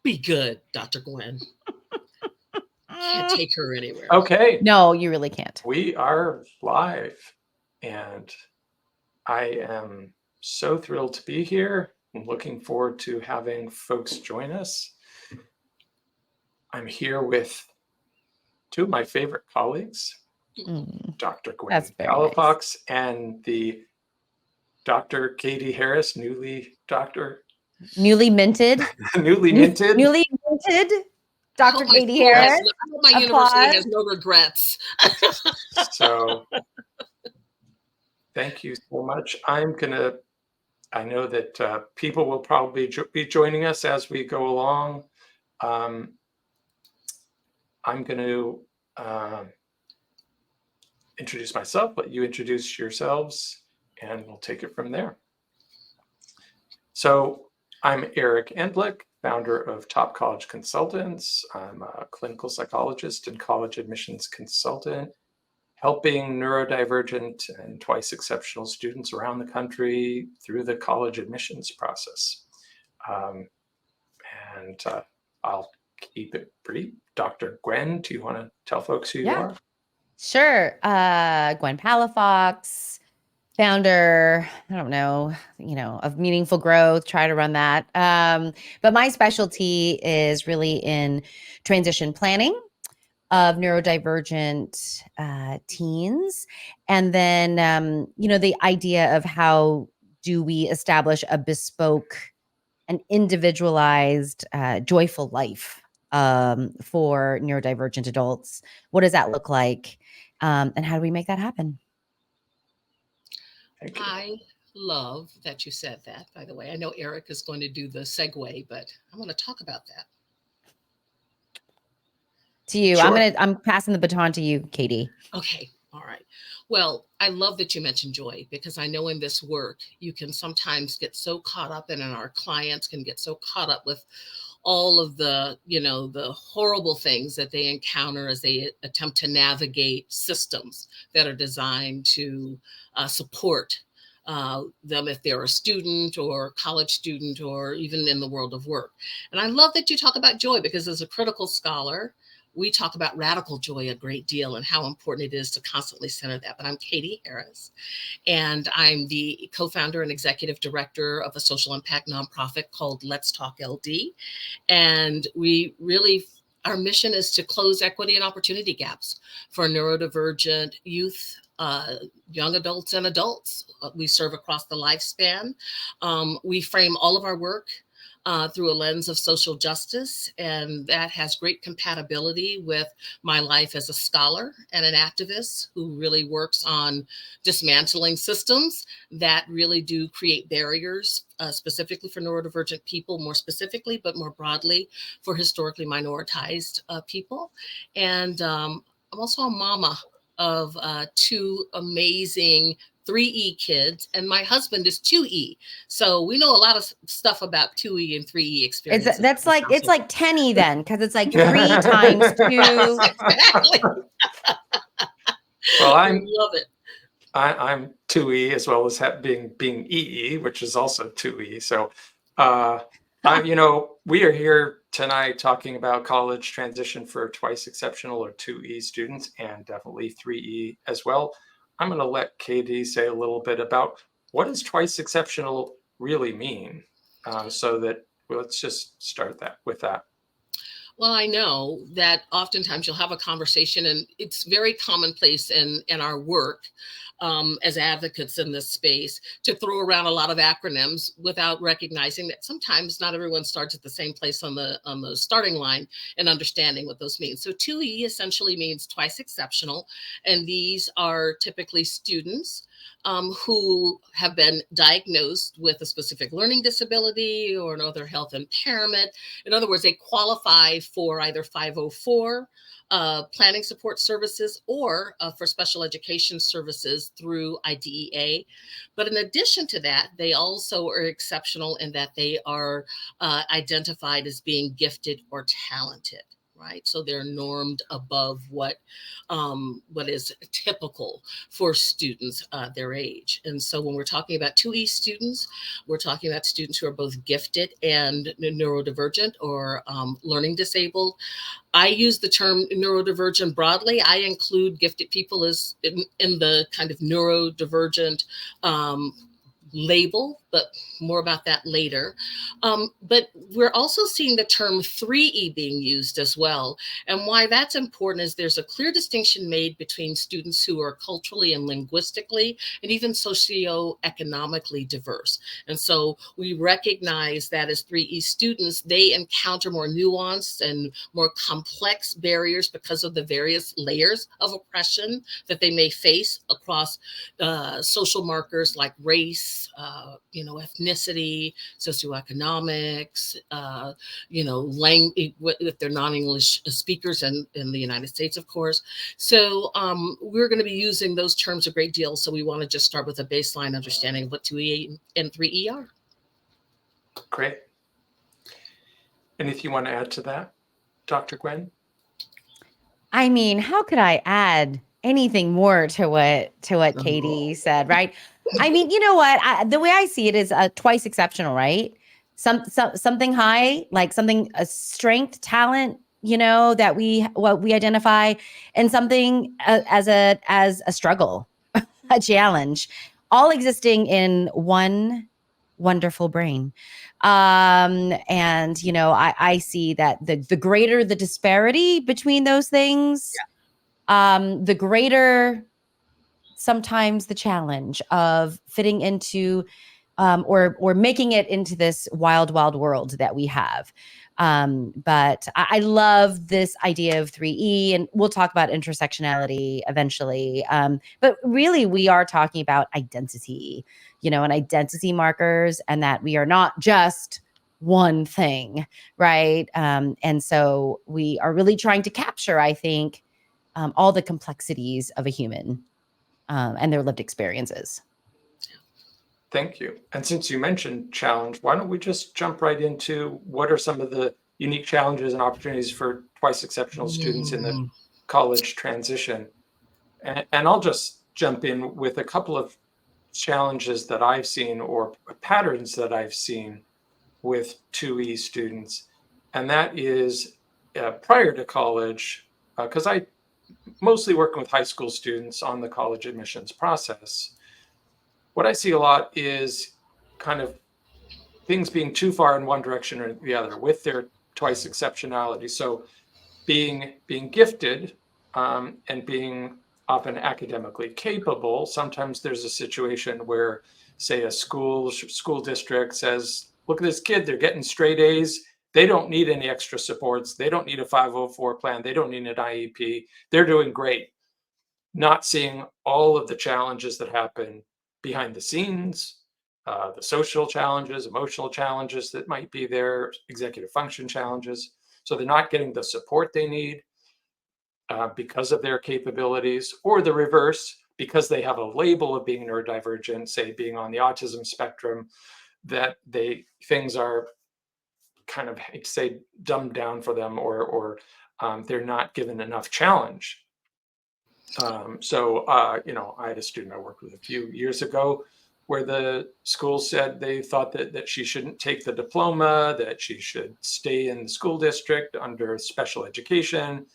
Be good, Dr. Gwen. Can't take her anywhere. Okay. No, you really can't. We are live, and I am so thrilled to be here. I'm looking forward to having folks join us. I'm here with two of my favorite colleagues, Dr. Gwen That's very Palafox and the Dr. Katie Harris, newly minted. minted. Newly minted. Dr. My Katie school Harris. I hope my university has no regrets. So thank you so much. I know that people will probably be joining us as we go along. I'm going to introduce myself, let you introduce yourselves, and we'll take it from there. So I'm Eric Endlick, founder of Top College Consultants. I'm a clinical psychologist and college admissions consultant, helping neurodivergent and twice exceptional students around the country through the college admissions process. I'll keep it brief. Dr. Gwen, do you want to tell folks who you are? Sure. Gwen Palafox, founder, I don't know, of Meaningful Growth, try to run that. But my specialty is really in transition planning of neurodivergent teens. And then, the idea of how do we establish a bespoke and individualized, joyful life for neurodivergent adults. What does that look like? And how do we make that happen? Thank you. I love that you said that, by the way. I know Eric is going to do the segue, but I'm going to talk about that. To you. Sure. I'm passing the baton to you, Katie. Okay. All right. Well, I love that you mentioned joy, because I know in this work, you can sometimes get so caught up in, and our clients can get so caught up with all of the, the horrible things that they encounter as they attempt to navigate systems that are designed to support them if they're a student or college student or even in the world of work. And I love that you talk about joy, because as a critical scholar, we talk about radical joy a great deal and how important it is to constantly center that. But I'm Katie Harris, and I'm the co-founder and executive director of a social impact nonprofit called Let's Talk LD. And our mission is to close equity and opportunity gaps for neurodivergent youth, young adults, and adults. We serve across the lifespan. We frame all of our work through a lens of social justice, and that has great compatibility with my life as a scholar and an activist who really works on dismantling systems that really do create barriers, specifically for neurodivergent people, more specifically, but more broadly for historically minoritized people. And I'm also a mama of two amazing 3E kids, and my husband is 2E. So we know a lot of stuff about 2E and 3E experiences. It's like 10E then, because it's like 3 times 2. Exactly. Well, I love it. I'm 2E as well as being EE, which is also 2E. So, we are here tonight talking about college transition for twice exceptional or 2E students, and definitely 3E as well. I'm going to let Katie say a little bit about what does twice exceptional really mean. Let's just start with that. Well, I know that oftentimes you'll have a conversation, and it's very commonplace in our work as advocates in this space to throw around a lot of acronyms without recognizing that sometimes not everyone starts at the same place on the starting line and understanding what those mean. So 2E essentially means twice exceptional, and these are typically students who have been diagnosed with a specific learning disability or another health impairment. In other words, they qualify for either 504 planning support services or for special education services through IDEA. But in addition to that, they also are exceptional in that they are identified as being gifted or talented. right? So they're normed above what is typical for students their age. And so when we're talking about 2E students, we're talking about students who are both gifted and neurodivergent or learning disabled. I use the term neurodivergent broadly. I include gifted people as in the kind of neurodivergent label, but more about that later. But we're also seeing the term 3E being used as well. And why that's important is there's a clear distinction made between students who are culturally and linguistically and even socioeconomically diverse. And so we recognize that as 3E students, they encounter more nuanced and more complex barriers because of the various layers of oppression that they may face across social markers like race, ethnicity, socioeconomics, language, if they're non-English speakers in the United States, of course. So we're going to be using those terms a great deal. So we want to just start with a baseline understanding of what 2E and 3E are. Great. Anything you want to add to that, Dr. Gwen? I mean, how could I add anything more to what Katie said, right? I mean, you know what? The way I see it is twice exceptional, right? Something high, like something a strength, talent, that what we identify, and something as a struggle, a challenge, all existing in one wonderful brain. And I see that the greater the disparity between those things, the greater sometimes the challenge of fitting into or making it into this wild world that we have. But I love this idea of 3E, and we'll talk about intersectionality eventually. But really, we are talking about identity, and identity markers, and that we are not just one thing, right? And so we are really trying to capture, I think, all the complexities of a human and their lived experiences. Thank you. And since you mentioned challenge, why don't we just jump right into what are some of the unique challenges and opportunities for twice exceptional students in the college transition? And I'll just jump in with a couple of challenges that I've seen or patterns that I've seen with 2E students. And that is prior to college, because I mostly working with high school students on the college admissions process. What I see a lot is kind of things being too far in one direction or the other with their twice exceptionality. So being gifted and being often academically capable, sometimes there's a situation where, say, a school district says, look at this kid, they're getting straight A's. They don't need any extra supports. They don't need a 504 plan. They don't need an IEP. They're doing great. Not seeing all of the challenges that happen behind the scenes, the social challenges, emotional challenges that might be there, executive function challenges. So they're not getting the support they need because of their capabilities, or the reverse, because they have a label of being neurodivergent, say being on the autism spectrum, that things are kind of, say, dumbed down for them, or they're not given enough challenge. I had a student I worked with a few years ago where the school said they thought that she shouldn't take the diploma, that she should stay in the school district under special education.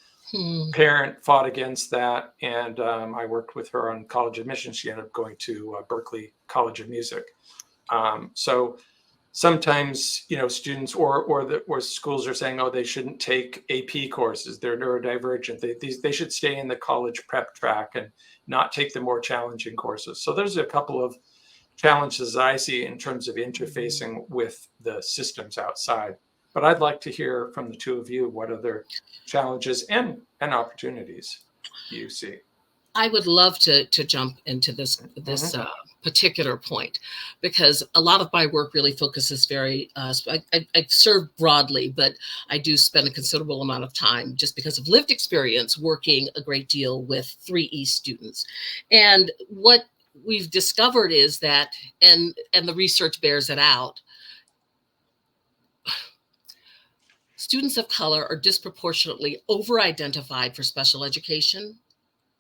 Parent fought against that, and I worked with her on college admissions. She ended up going to Berklee College of Music. So sometimes, students or schools are saying, oh, they shouldn't take AP courses. They're neurodivergent. They should stay in the college prep track and not take the more challenging courses. So there's a couple of challenges I see in terms of interfacing with the systems outside. But I'd like to hear from the two of you what other challenges and opportunities you see. I would love to jump into this particular point, because a lot of my work really focuses I serve broadly, but I do spend a considerable amount of time, just because of lived experience, working a great deal with 3E students. And what we've discovered is that, and the research bears it out, students of color are disproportionately over-identified for special education,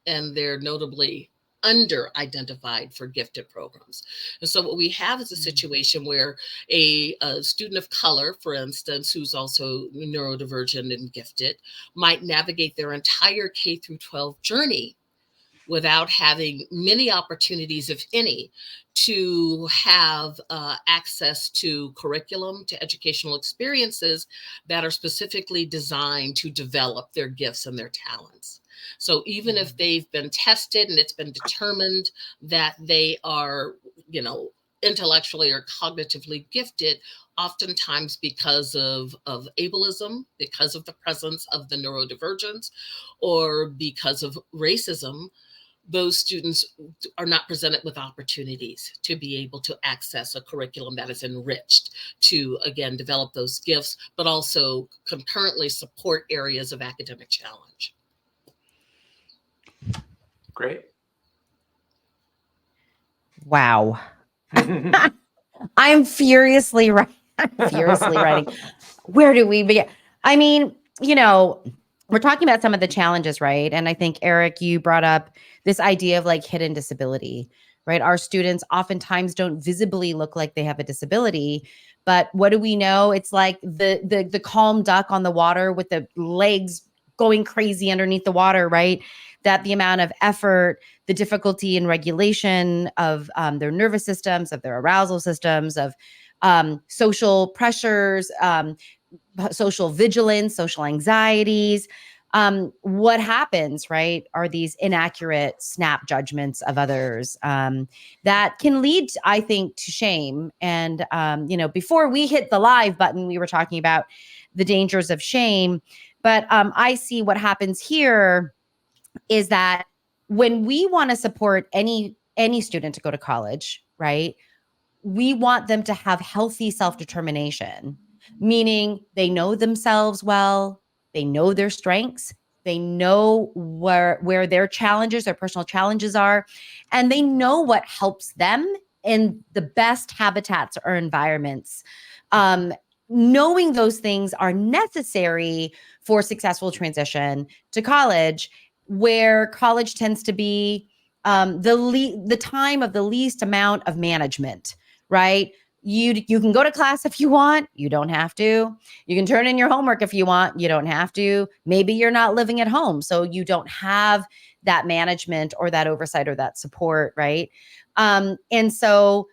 and they're notably under-identified for gifted programs. And so what we have is a situation where a student of color, for instance, who's also neurodivergent and gifted, might navigate their entire K through 12 journey without having many opportunities, if any, to have access to curriculum, to educational experiences that are specifically designed to develop their gifts and their talents. So even if they've been tested and it's been determined that they are, intellectually or cognitively gifted, oftentimes because of ableism, because of the presence of the neurodivergence, or because of racism, those students are not presented with opportunities to be able to access a curriculum that is enriched to, again, develop those gifts, but also concurrently support areas of academic challenge. Great. Wow. I'm furiously writing. Where do we begin? I mean, we're talking about some of the challenges, right? And I think, Eric, you brought up this idea of like hidden disability, right? Our students oftentimes don't visibly look like they have a disability, but what do we know? It's like the calm duck on the water with the legs going crazy underneath the water, right? That the amount of effort, the difficulty in regulation of their nervous systems, of their arousal systems, of social pressures, social vigilance, social anxieties. What happens, right, are these inaccurate snap judgments of others that can lead, I think, to shame. And, before we hit the live button, we were talking about the dangers of shame. But I see what happens here is that when we want to support any student to go to college, right, we want them to have healthy self-determination, meaning they know themselves well, they know their strengths, they know where their challenges, their personal challenges are, and they know what helps them in the best habitats or environments. Knowing those things are necessary for successful transition to college, where college tends to be the time of the least amount of management, right? You can go to class if you want. You don't have to. You can turn in your homework if you want. You don't have to. Maybe you're not living at home, so you don't have that management or that oversight or that support, right? And so,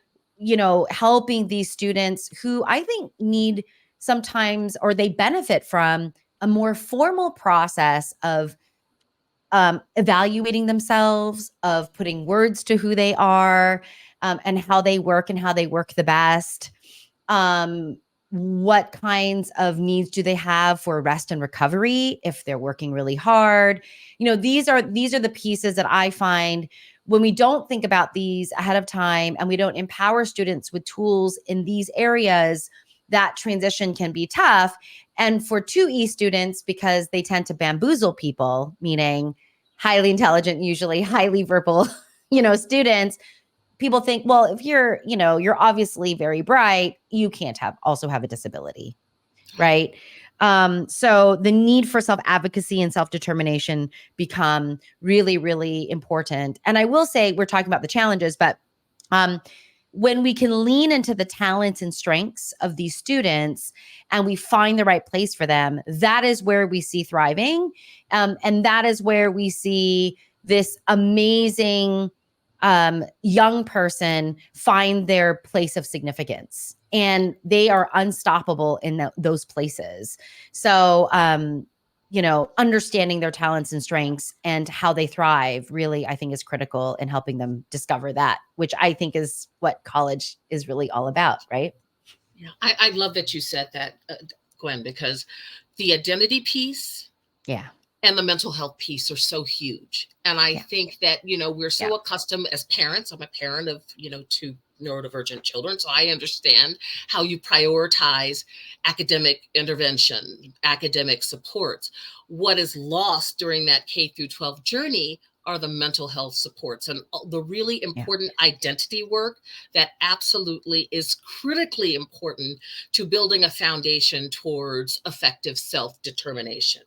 helping these students who I think need sometimes, or they benefit from a more formal process of evaluating themselves, of putting words to who they are, and how they work the best. What kinds of needs do they have for rest and recovery if they're working really hard? These are the pieces that I find when we don't think about these ahead of time and we don't empower students with tools in these areas, that transition can be tough. And for 2E students, because they tend to bamboozle people, meaning highly intelligent, usually highly verbal, students, people think, well, if you're obviously very bright, you can't also have a disability, right? So the need for self-advocacy and self-determination become really, really important. And I will say, we're talking about the challenges, but when we can lean into the talents and strengths of these students and we find the right place for them, that is where we see thriving. And that is where we see this amazing young person find their place of significance. And they are unstoppable in those places. So, understanding their talents and strengths and how they thrive really, I think, is critical in helping them discover that, which I think is what college is really all about, right? Yeah, I love that you said that, Gwen, because the identity piece, and the mental health piece are so huge. And I think that, we're so accustomed as parents. I'm a parent of, 2 neurodivergent children. So I understand how you prioritize academic intervention, academic supports. What is lost during that K through 12 journey are the mental health supports and the really Yeah. important identity work that absolutely is critically important to building a foundation towards effective self-determination.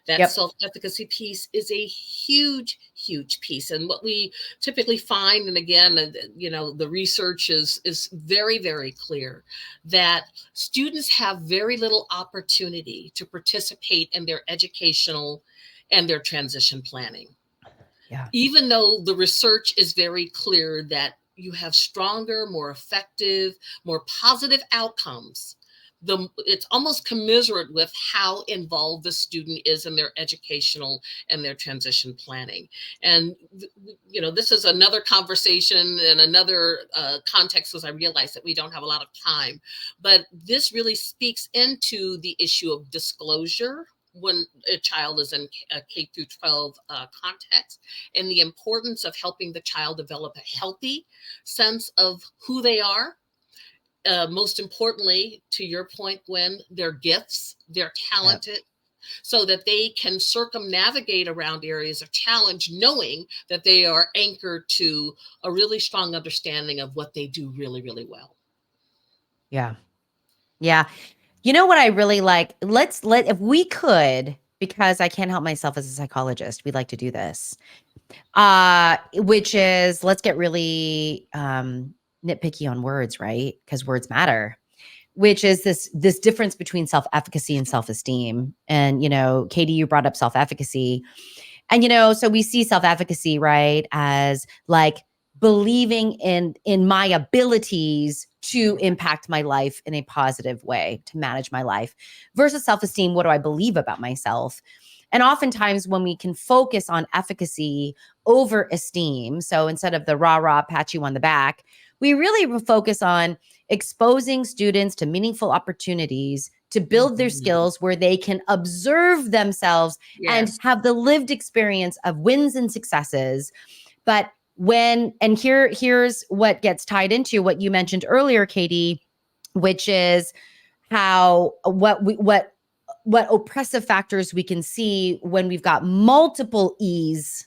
That Yep. self-efficacy piece is a huge, huge piece. And what we typically find, and again, the research is very, very clear that students have very little opportunity to participate in their educational and their transition planning. Yeah. Even though the research is very clear that you have stronger, more effective, more positive outcomes, it's almost commensurate with how involved the student is in their educational and their transition planning. And this is another conversation and another context, because I realize that we don't have a lot of time, but this really speaks into the issue of disclosure when a child is in a K through 12 context, and the importance of helping the child develop a healthy sense of who they are. Most importantly, to your point, Gwen, their gifts, they're Yep. talented, so that they can circumnavigate around areas of challenge, knowing that they are anchored to a really strong understanding of what they do really, really well. Yeah. Yeah. You know what I really like? If we could, because I can't help myself as a psychologist, we'd like to do this. Which is, let's get really nitpicky on words, right? Because words matter. Which is this difference between self-efficacy and self-esteem. And Katie, you brought up self-efficacy. And so we see self-efficacy, right, as like believing in my abilities to impact my life in a positive way, to manage my life, versus self-esteem. What do I believe about myself? And oftentimes when we can focus on efficacy over esteem, so instead of the rah, pat you on the back, we really focus on exposing students to meaningful opportunities to build their skills where they can observe themselves and Yes. have the lived experience of wins and successes. But here's what gets tied into what you mentioned earlier, Katie, which is how what oppressive factors we can see when we've got multiple E's,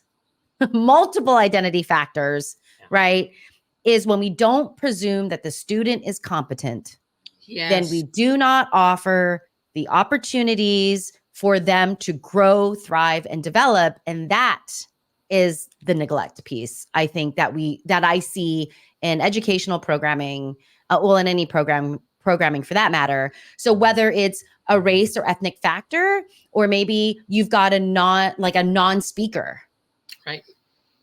multiple identity factors, right? Is when we don't presume that the student is competent, then we Yes. do not offer the opportunities for them to grow, thrive, and develop. And that is the neglect piece, I think, that I see in educational programming, in any programming for that matter. So whether it's a race or ethnic factor, or maybe you've got a non-speaker, Right.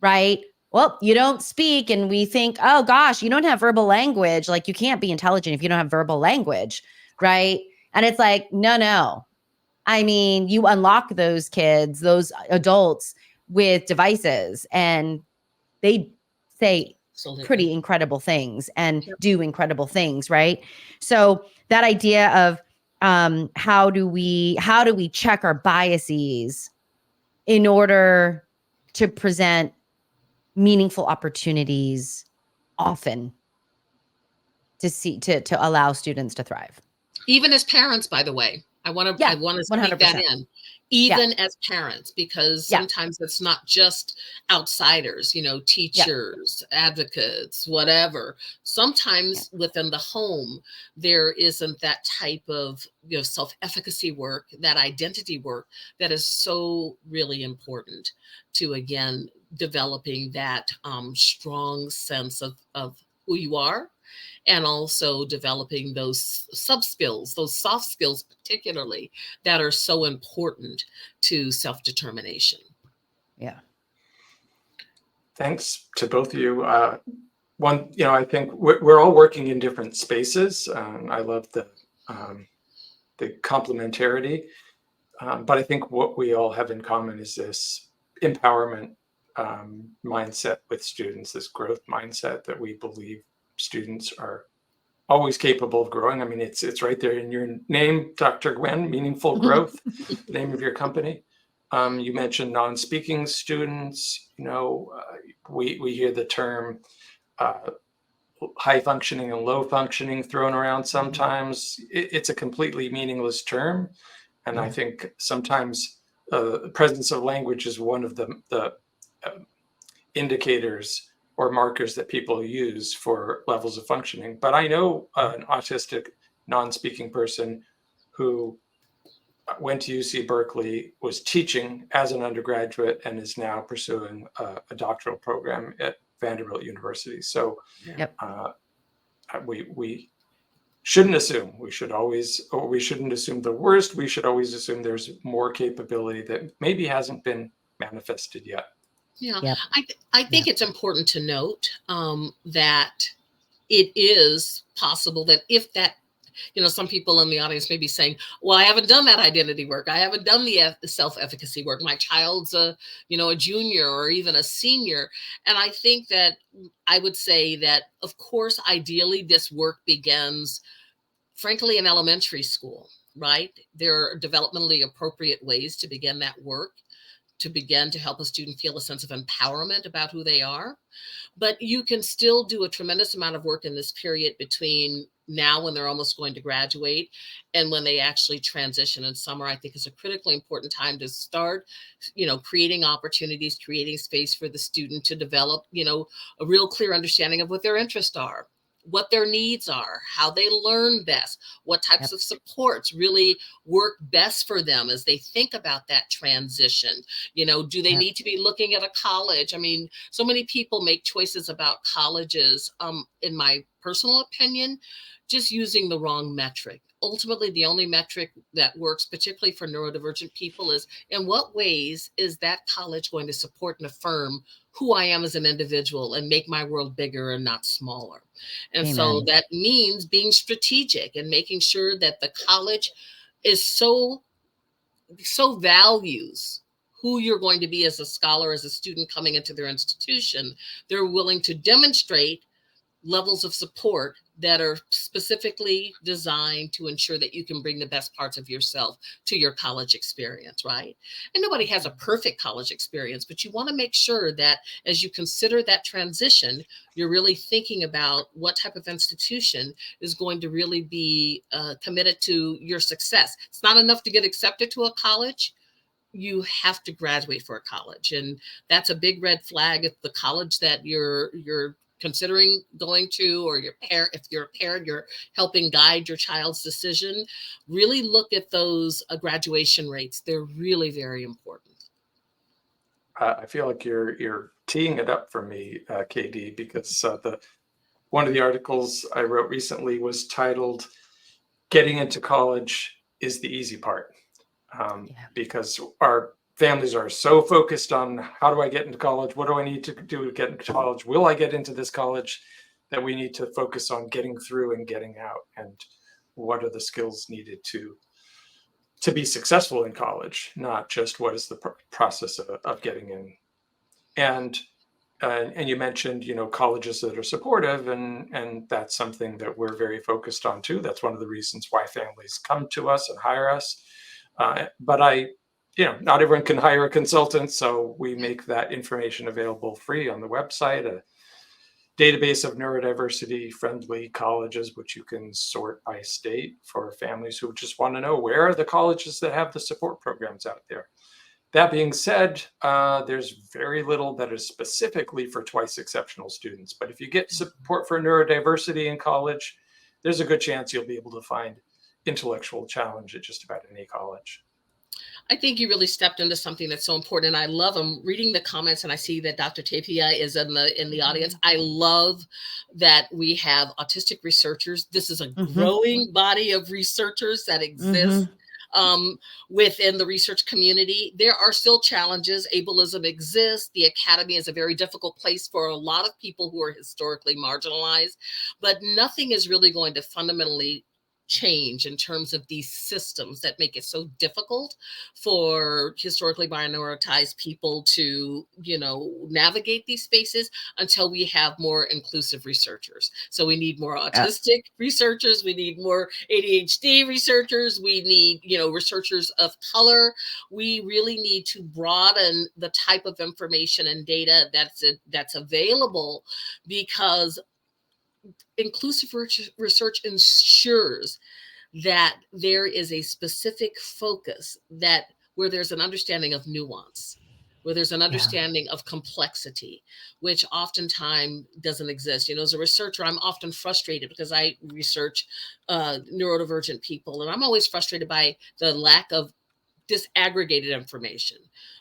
right? Well, you don't speak, and we think, oh gosh, you don't have verbal language. Like, you can't be intelligent if you don't have verbal language, right? And it's like, no. I mean, you unlock those kids, those adults, with devices, and they say Absolutely. pretty incredible things and Yep. do incredible things, right? So that idea of how do we check our biases in order to present meaningful opportunities often to allow students to thrive. Even as parents, by the way, I want Yeah, to speak that 100%. in. Yeah. Even as parents, because Yeah. sometimes it's not just outsiders, Yeah. teachers, advocates, whatever. Yeah. Sometimes within the home, there isn't that type of self-efficacy work, that identity work that is so really important to, again, developing that strong sense of who you are, and also developing those sub skills, those soft skills, particularly, that are so important to self-determination. Yeah. Thanks to both of you. I think we're all working in different spaces. I love the complementarity, but I think what we all have in common is this empowerment mindset with students, this growth mindset that we believe students are always capable of growing. I mean, it's right there in your name, Dr. Gwen, Meaningful Growth, the name of your company. You mentioned non-speaking students. We hear the term high functioning and low functioning thrown around sometimes. It's a completely meaningless term. And I think sometimes the presence of language is one of the indicators or markers that people use for levels of functioning. But I know an autistic non-speaking person who went to UC Berkeley, was teaching as an undergraduate, and is now pursuing a doctoral program at Vanderbilt University. So Yep. we shouldn't assume. We shouldn't assume the worst. We should always assume there's more capability that maybe hasn't been manifested yet. Yeah, Yep. I think it's important to note that it is possible that if that, some people in the audience may be saying, well, I haven't done that identity work. I haven't done the self-efficacy work. My child's a junior or even a senior. And I think that I would say that, of course, ideally this work begins, frankly, in elementary school, right? There are developmentally appropriate ways to begin that work, to begin to help a student feel a sense of empowerment about who they are. But you can still do a tremendous amount of work in this period between now, when they're almost going to graduate, and when they actually transition in summer. I think is a critically important time to start, creating opportunities, creating space for the student to develop, a real clear understanding of what their interests are, what their needs are, how they learn best, what types Yep. of supports really work best for them as they think about that transition. Do they Yep. need to be looking at a college? I mean, so many people make choices about colleges, in my personal opinion, just using the wrong metric. Ultimately, the only metric that works, particularly for neurodivergent people, is in what ways is that college going to support and affirm who I am as an individual and make my world bigger and not smaller. And so Amen. that means being strategic and making sure that the college is so values who you're going to be as a scholar, as a student coming into their institution. They're willing to demonstrate levels of support that are specifically designed to ensure that you can bring the best parts of yourself to your college experience, right? And nobody has a perfect college experience, but you want to make sure that as you consider that transition, you're really thinking about what type of institution is going to really be committed to your success. It's not enough to get accepted to a college. You have to graduate for a college, and that's a big red flag. If the college that you're considering going to, or if you're a parent, you're helping guide your child's decision, really look at those graduation rates. They're really very important. I feel like you're teeing it up for me, KD, because one of the articles I wrote recently was titled "Getting into College is the Easy Part," Yeah. because our families are so focused on how do I get into college? What do I need to do to get into college? Will I get into this college? That we need to focus on getting through and getting out, and what are the skills needed to be successful in college, not just what is the process of getting in. And you mentioned, colleges that are supportive, and that's something that we're very focused on too. That's one of the reasons why families come to us and hire us. But not everyone can hire a consultant, so we make that information available free on the website, a database of neurodiversity friendly colleges, which you can sort by state for families who just want to know where are the colleges that have the support programs out there. That being said, there's very little that is specifically for twice exceptional students. But if you get support for neurodiversity in college, there's a good chance you'll be able to find intellectual challenge at just about any college. I think you really stepped into something that's so important. And I love them reading the comments, and I see that Dr. Tapia is in the audience. I love that we have autistic researchers. This is a growing body of researchers that exists within the research community. There are still challenges. Ableism exists. The academy is a very difficult place for a lot of people who are historically marginalized, but nothing is really going to fundamentally change in terms of these systems that make it so difficult for historically minoritized people to, navigate these spaces until we have more inclusive researchers. So we need more autistic researchers. We need more ADHD researchers. We need, researchers of color. We really need to broaden the type of information and data that's available, because inclusive research ensures that there is a specific focus, that where there's an understanding of nuance, where there's an Yeah. understanding of complexity, which oftentimes doesn't exist. As a researcher, I'm often frustrated because I research neurodivergent people, and I'm always frustrated by the lack of disaggregated information.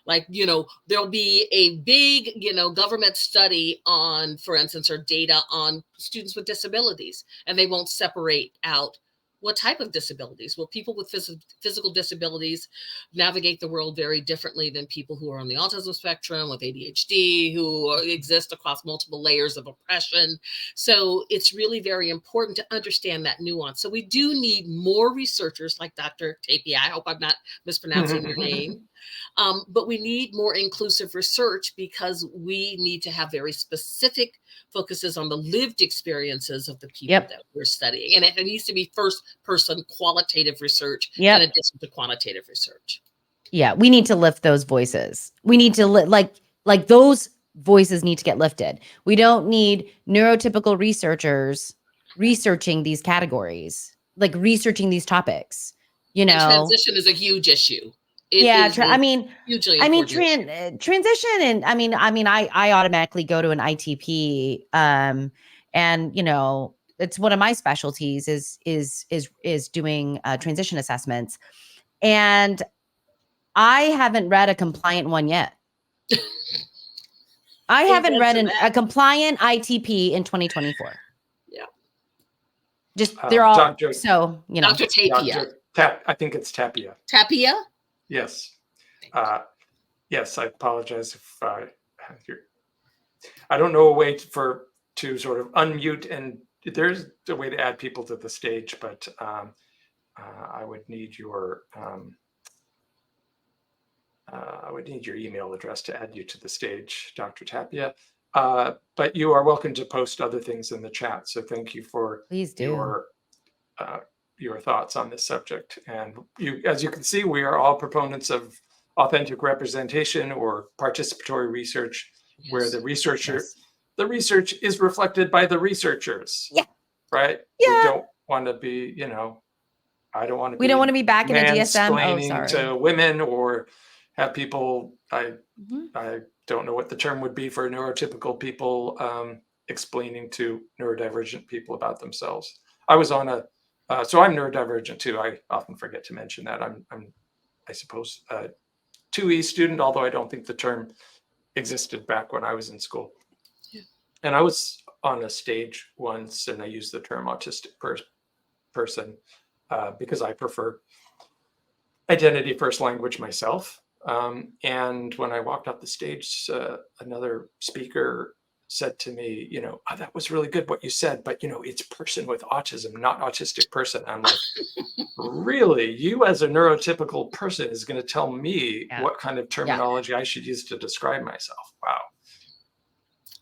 Like, there'll be a big, government study on, for instance, or data on students with disabilities, and they won't separate out what type of disabilities. Well, people with physical disabilities navigate the world very differently than people who are on the autism spectrum with ADHD, who exist across multiple layers of oppression. So it's really very important to understand that nuance. So we do need more researchers like Dr. Tapia. I hope I'm not mispronouncing your name. But we need more inclusive research because we need to have very specific focuses on the lived experiences of the people that we're studying. And it needs to be first person qualitative research in addition to quantitative research. Yeah, we need to lift those voices. We need to like those voices need to get lifted. We don't need neurotypical researchers researching these categories, like researching these topics, And transition is a huge issue. It is hugely important. Transition, and I automatically go to an ITP, and it's one of my specialties is doing transition assessments, and I haven't read a compliant one yet. I haven't read a compliant ITP in 2024. Yeah. Just they're all Dr. Dr. Tapia. I think it's Tapia. Tapia? Yes. Yes, I apologize if I don't know a way to sort of unmute, and there's a way to add people to the stage, but I would need your email address to add you to the stage, Dr. Tapia. But you are welcome to post other things in the chat. So thank you for your thoughts on this subject. And as you can see, we are all proponents of authentic representation or participatory research, where the research is reflected by the researchers. Yeah. Right? Yeah. We don't want to be, I don't want to be. We don't want to be back in a DSM. Oh, sorry. To women, or have people, I don't know what the term would be for neurotypical people, explaining to neurodivergent people about themselves. I was on so I'm neurodivergent too. I often forget to mention that. I'm I suppose, 2E student, although I don't think the term existed back when I was in school. Yeah. And I was on a stage once, and I used the term autistic person because I prefer identity first language myself. And when I walked off the stage, another speaker said to me, oh, that was really good what you said, but it's person with autism, not autistic person. I'm like, really? You as a neurotypical person is going to tell me what kind of terminology I should use to describe myself? Wow.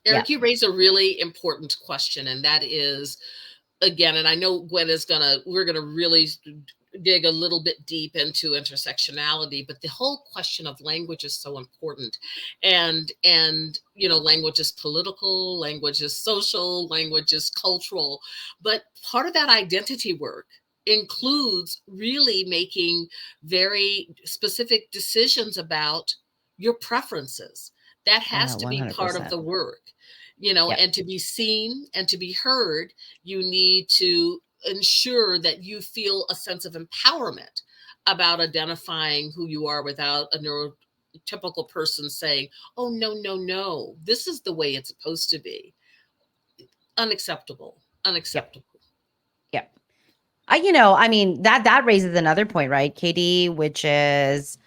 Eric, you raise a really important question, and that is, again, and I know Gwen we're going to really dig a little bit deep into intersectionality, but the whole question of language is so important. And language is political, language is social, language is cultural, but part of that identity work includes really making very specific decisions about your preferences. That has to be 100%. part of the work, and to be seen and to be heard, you need to ensure that you feel a sense of empowerment about identifying who you are without a neurotypical person saying, oh, no, this is the way it's supposed to be. Unacceptable. Yep. That raises another point, right, Katie, which is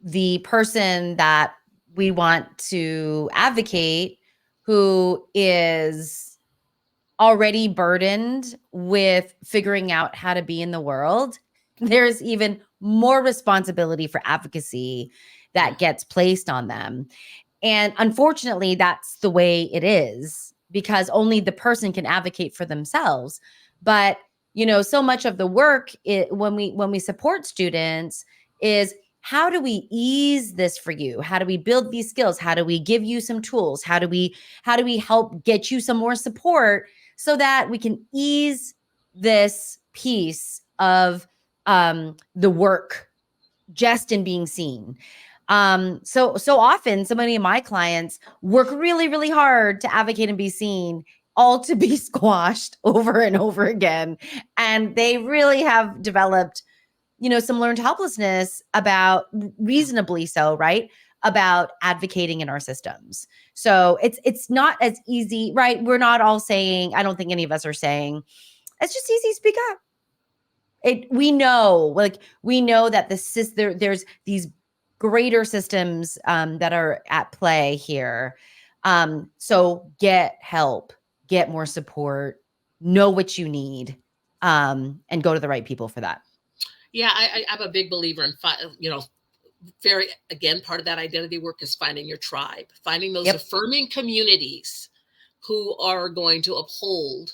the person that we want to advocate who is already burdened with figuring out how to be in the world. There's even more responsibility for advocacy that gets placed on them. And unfortunately, that's the way it is, because only the person can advocate for themselves. But, so much of the work when we support students is, how do we ease this for you? How do we build these skills? How do we give you some tools? How do we help get you some more support so that we can ease this piece of the work just in being seen? So often so many of my clients work really, really hard to advocate and be seen, all to be squashed over and over again. And they really have developed, some learned helplessness about, reasonably so, right? About advocating in our systems. So it's not as easy, right? We're not all saying, I don't think any of us are saying, it's just easy to speak up. We know that there's these greater systems that are at play here. So get help, get more support, know what you need, and go to the right people for that. Yeah, I'm a big believer in, very, again, part of that identity work is finding your tribe, finding those Yep. affirming communities who are going to uphold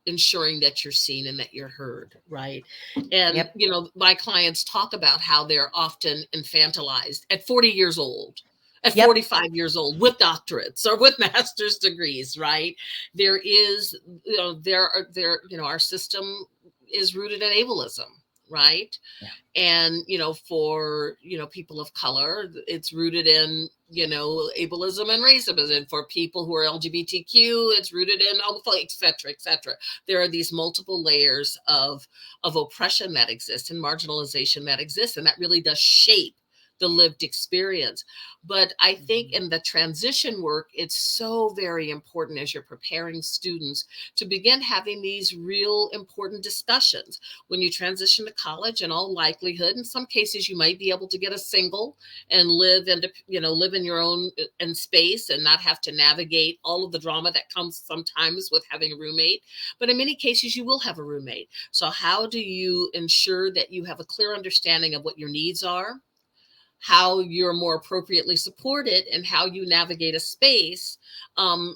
ensuring that you're seen and that you're heard, right? And, Yep. My clients talk about how they're often infantilized at 40 years old, at Yep. 45 years old, with doctorates or with master's degrees, right? There is, our system is rooted in ableism, right? Yeah. And for people of color, it's rooted in ableism and racism, and for people who are LGBTQ, it's rooted in homophobia, etc., etc. There are these multiple layers of oppression that exist and marginalization that exists, and that really does shape the lived experience. But I think in the transition work, it's so very important as you're preparing students to begin having these real important discussions. When you transition to college, in all likelihood, in some cases, you might be able to get a single and live in your own in space and not have to navigate all of the drama that comes sometimes with having a roommate. But in many cases, you will have a roommate. So how do you ensure that you have a clear understanding of what your needs are, how you're more appropriately supported, and how you navigate a space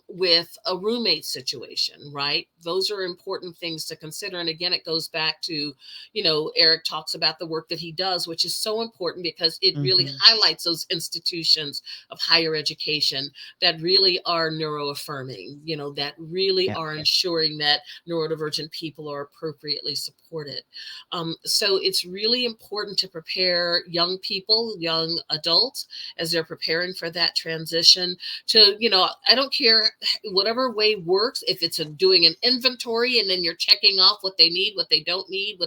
with a roommate situation, right? Those are important things to consider. And again, it goes back to, Eric talks about the work that he does, which is so important because it really highlights those institutions of higher education that really are neuroaffirming, that really are ensuring that neurodivergent people are appropriately supported. So it's really important to prepare young people, young adults, as they're preparing for that transition to, I don't care whatever way works, if it's doing an inventory and then you're checking off what they need, what they don't need,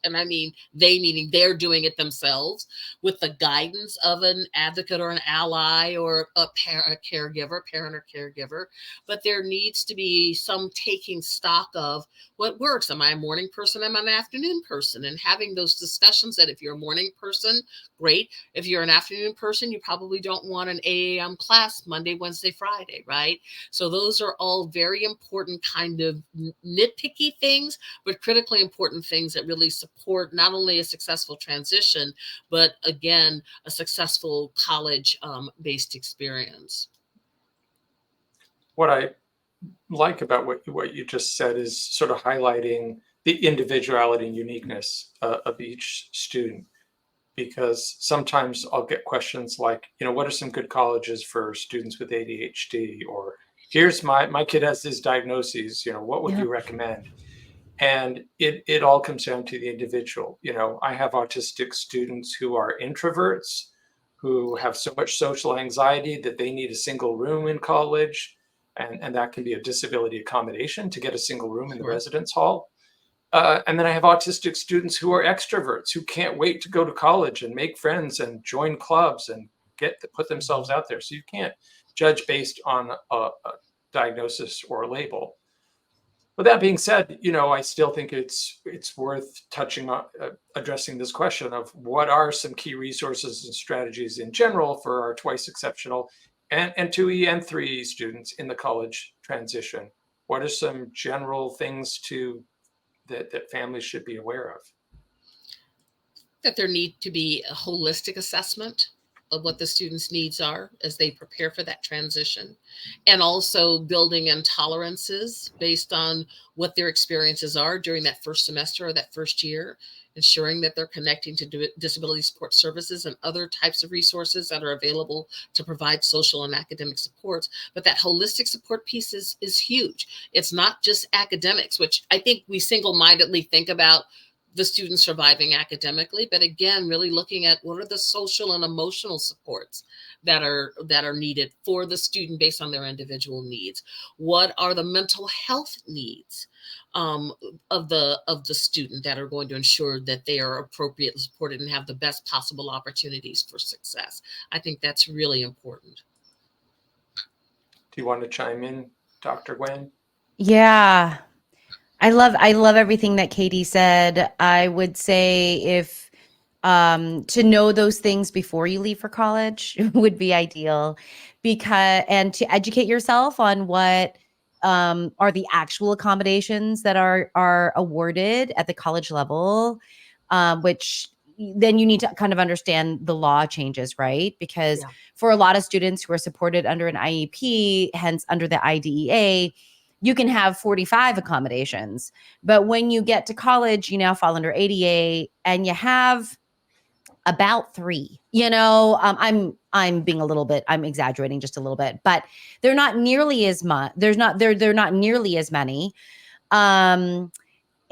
and I mean they, meaning they're doing it themselves with the guidance of an advocate or an ally or a caregiver, parent or caregiver. But there needs to be some taking stock of what works. Am I a morning person? Am I an afternoon person? And having those discussions that if you're a morning person, great. If you're an afternoon person, you probably don't want an 8 a.m. class Monday, Wednesday, Friday, right? So those are all very important kind of nitpicky things, but critically important things that really support not only a successful transition, but again, a successful college-based experience. What I like about what you just said is sort of highlighting the individuality and uniqueness of each student. Because sometimes I'll get questions like, what are some good colleges for students with ADHD? Or here's my kid has these diagnoses, what would you recommend? And it all comes down to the individual. I have autistic students who are introverts, who have so much social anxiety that they need a single room in college. And that can be a disability accommodation to get a single room in the residence hall. And then I have autistic students who are extroverts, who can't wait to go to college and make friends and join clubs and put themselves out there. So you can't judge based on a diagnosis or a label. With that being said, I still think it's worth touching on addressing this question of what are some key resources and strategies in general for our twice exceptional and 2E and 3E students in the college transition. What are some general things that families should be aware of? That there need to be a holistic assessment of what the students' needs are as they prepare for that transition, and also building in tolerances based on what their experiences are during that first semester or that first year, ensuring that they're connecting to disability support services and other types of resources that are available to provide social and academic supports. But that holistic support piece is huge. It's not just academics, which I think we single-mindedly think about the student surviving academically, but again, really looking at what are the social and emotional supports that are needed for the student based on their individual needs. What are the mental health needs um, of the student that are going to ensure that they are appropriately supported and have the best possible opportunities for success? I think that's really important. Do you want to chime in, Dr. Gwen? Yeah. I love everything that Katie said. I would say if to know those things before you leave for college would be ideal, because and to educate yourself on what are the actual accommodations that are awarded at the college level, which then you need to kind of understand the law changes, right? Because Yeah. for a lot of students who are supported under an IEP, hence under the IDEA, you can have 45 accommodations. But when you get to college, you now fall under ADA and you have about 3. I'm being a little bit, I'm exaggerating just a little bit, but they're not nearly as much. They're not nearly as many. Um,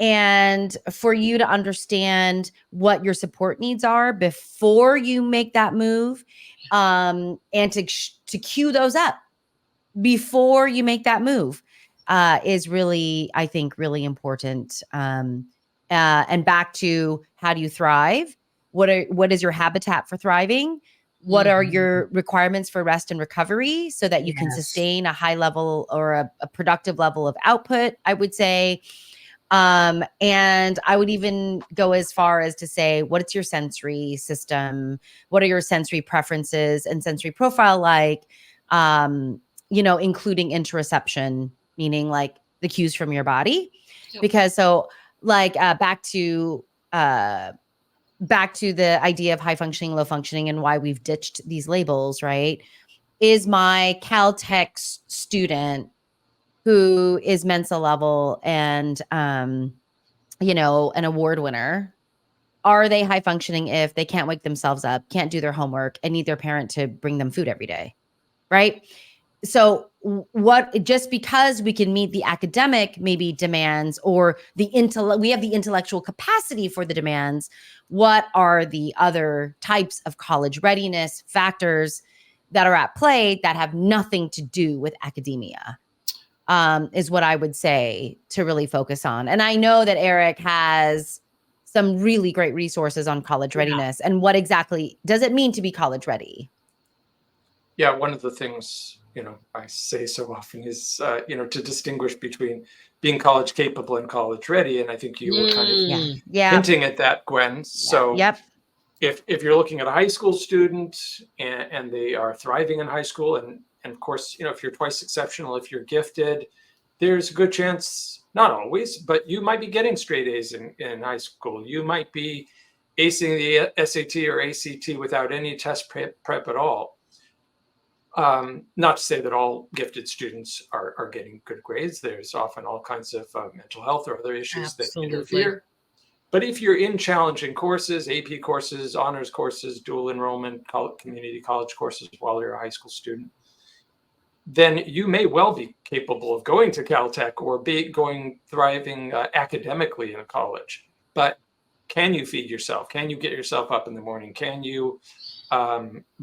and for you to understand what your support needs are before you make that move, and to queue those up before you make that move, is really, I think, really important. And back to, how do you thrive? What is your habitat for thriving? What are Mhm. your requirements for rest and recovery so that you can Yes. sustain a high level or a productive level of output, I would say. And I would even go as far as to say, what's your sensory system? What are your sensory preferences and sensory profile like? Including interoception, meaning like the cues from your body. Yep. Because so like uh back to the idea of high functioning, low functioning, and why we've ditched these labels, right? Is my Caltech student who is Mensa level and an award winner, are they high functioning if they can't wake themselves up, can't do their homework, and need their parent to bring them food every day? Right. So what, just because we can meet the academic maybe demands, or we have the intellectual capacity for the demands, what are the other types of college readiness factors that are at play that have nothing to do with academia? Is what I would say to really focus on. And I know that Eric has some really great resources on college Yeah. readiness and what exactly does it mean to be college ready? Yeah, one of the things, I say so often is, to distinguish between being college capable and college ready. And I think you were kind of Yeah. Mm. Yeah. hinting at that, Gwen. Yeah. So Yep. if you're looking at a high school student and they are thriving in high school, and of course, if you're twice exceptional, if you're gifted, there's a good chance, not always, but you might be getting straight A's in high school. You might be acing the SAT or ACT without any test prep at all. Not to say that all gifted students are getting good grades. There's often all kinds of mental health or other issues that Absolutely. interfere. But if you're in challenging courses, AP courses, honors courses, dual enrollment, community college courses while you're a high school student, then you may well be capable of going to Caltech or thriving academically in a college. But can you feed yourself? Can you get yourself up in the morning? Can you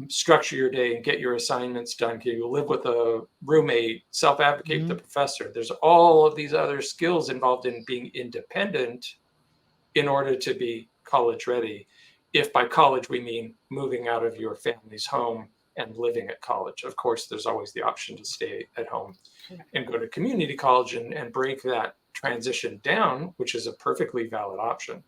structure your day and get your assignments done? Can you live with a roommate, self-advocate with the professor? There's all of these other skills involved in being independent in order to be college ready. If by college we mean moving out of your family's home and living at college. Of course, there's always the option to stay at home and go to community college and break that transition down, which is a perfectly valid option.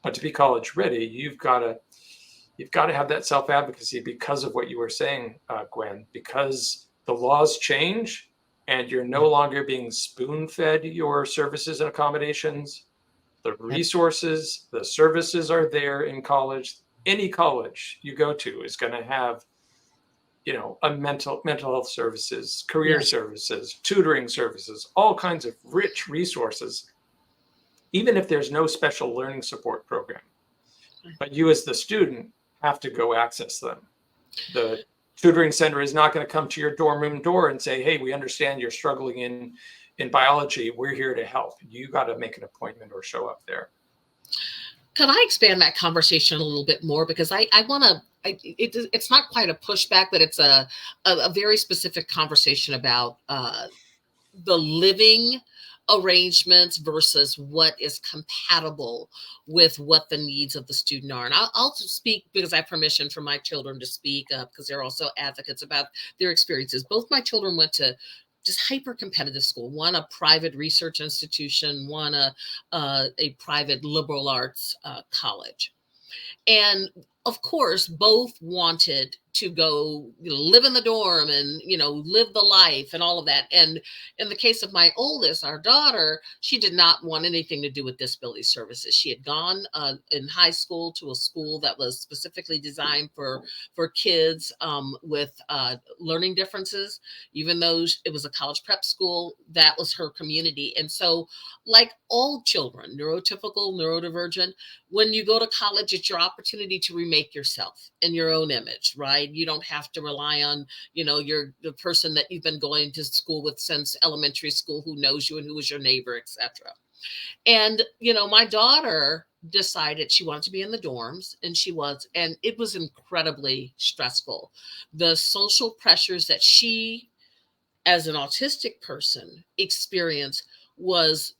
But to be college ready, you've got to have that self-advocacy because of what you were saying, Gwen, because the laws change and you're no longer being spoon-fed your services and accommodations. The Yep. resources, the services are there in college. Any college you go to is going to have, a mental health services, career Yes. services, tutoring services, all kinds of rich resources, even if there's no special learning support program. But you as the student have to go access them. The tutoring center is not going to come to your dorm room door and say, hey, we understand you're struggling in biology. We're here to help. You got to make an appointment or show up there. Could I expand that conversation a little bit more? Because I want to, it's not quite a pushback, but it's a very specific conversation about the living arrangements versus what is compatible with what the needs of the student are. And I'll speak because I have permission from my children to speak because they're also advocates about their experiences. Both my children went to just hyper competitive school, one a private research institution, one a private liberal arts college. And of course, both wanted to go, live in the dorm and, live the life and all of that. And in the case of my oldest, our daughter, she did not want anything to do with disability services. She had gone in high school to a school that was specifically designed for kids with learning differences. Even though it was a college prep school, that was her community. And so, like all children, neurotypical, neurodivergent, when you go to college, it's your opportunity to remake yourself in your own image, right? You don't have to rely on, you're the person that you've been going to school with since elementary school, who knows you and who is your neighbor, etc. And, my daughter decided she wanted to be in the dorms, and it was incredibly stressful. The social pressures that she, as an autistic person, experienced was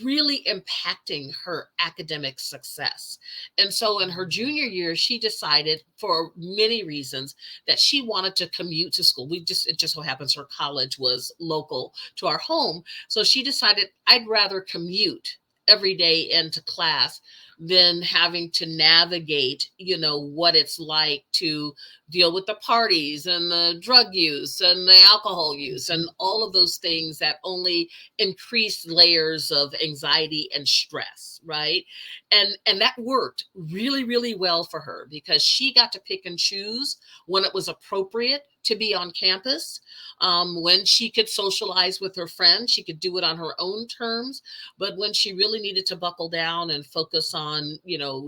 really impacting her academic success. And so in her junior year, she decided, for many reasons, that she wanted to commute to school. It just so happens her college was local to our home. So she decided, I'd rather commute every day into class than having to navigate, what it's like to deal with the parties and the drug use and the alcohol use and all of those things that only increase layers of anxiety and stress, right? And that worked really, really well for her because she got to pick and choose when it was appropriate to be on campus. When she could socialize with her friends, she could do it on her own terms. But when she really needed to buckle down and focus on,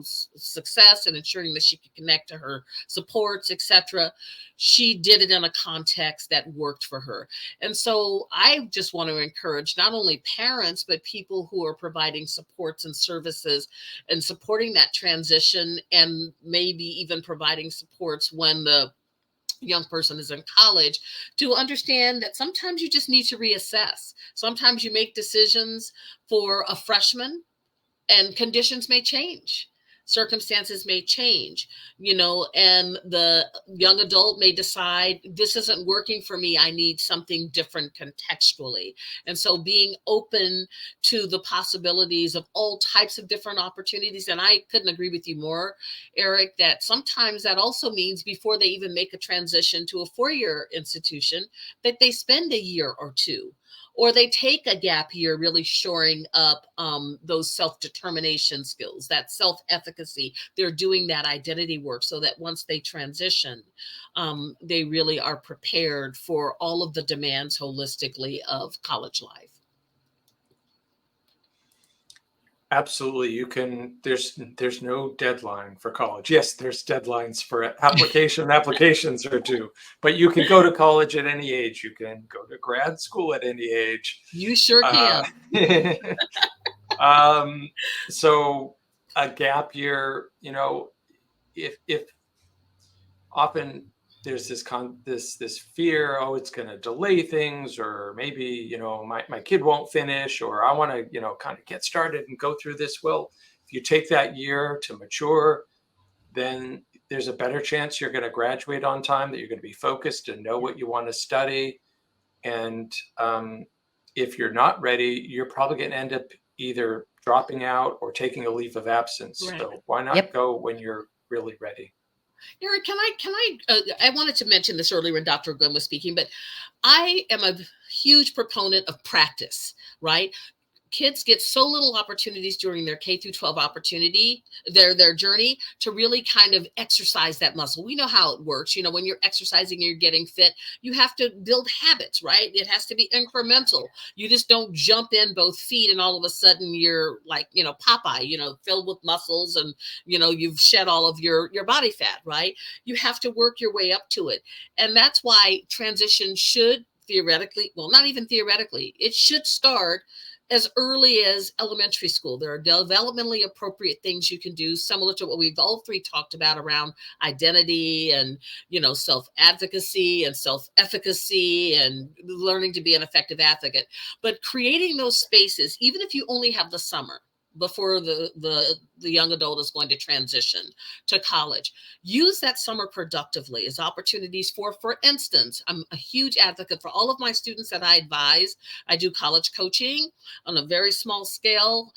success and ensuring that she could connect to her supports, etc., she did it in a context that worked for her. And so I just want to encourage not only parents, but people who are providing supports and services and supporting that transition, and maybe even providing supports when the young person is in college, to understand that sometimes you just need to reassess. Sometimes you make decisions for a freshman and conditions may change, circumstances may change, and the young adult may decide, this isn't working for me, I need something different contextually. And so being open to the possibilities of all types of different opportunities. And I couldn't agree with you more, Eric, that sometimes that also means before they even make a transition to a four-year institution, that they spend a year or two, or they take a gap year, really shoring up those self-determination skills, that self-efficacy. They're doing that identity work so that once they transition, they really are prepared for all of the demands holistically of college life. Absolutely. You can, there's no deadline for college. Yes, there's deadlines for applications are due, but you can go to college at any age. You can go to grad school at any age. You sure can. So a gap year, if often there's this fear, oh, it's going to delay things, or maybe, my kid won't finish, or I want to, kind of get started and go through this. Well, if you take that year to mature, then there's a better chance you're going to graduate on time, that you're going to be focused and know what you want to study. And if you're not ready, you're probably going to end up either dropping out or taking a leave of absence. Right. So why not go when you're really ready? Eric, I wanted to mention this earlier when Dr. Gwen was speaking, but I am a huge proponent of practice, right? Kids get so little opportunities during their K through 12 opportunity, their journey, to really kind of exercise that muscle. We know how it works. When you're exercising and you're getting fit, you have to build habits, right? It has to be incremental. You just don't jump in both feet and all of a sudden you're like, Popeye, filled with muscles, and, you've shed all of your body fat, right? You have to work your way up to it. And that's why transition should theoretically, well, not even theoretically, it should start as early as elementary school. There are developmentally appropriate things you can do, similar to what we've all three talked about around identity and, self-advocacy and self-efficacy and learning to be an effective advocate. But creating those spaces, even if you only have the summer before the young adult is going to transition to college, use that summer productively as opportunities for instance, I'm a huge advocate for all of my students that I advise. I do college coaching on a very small scale.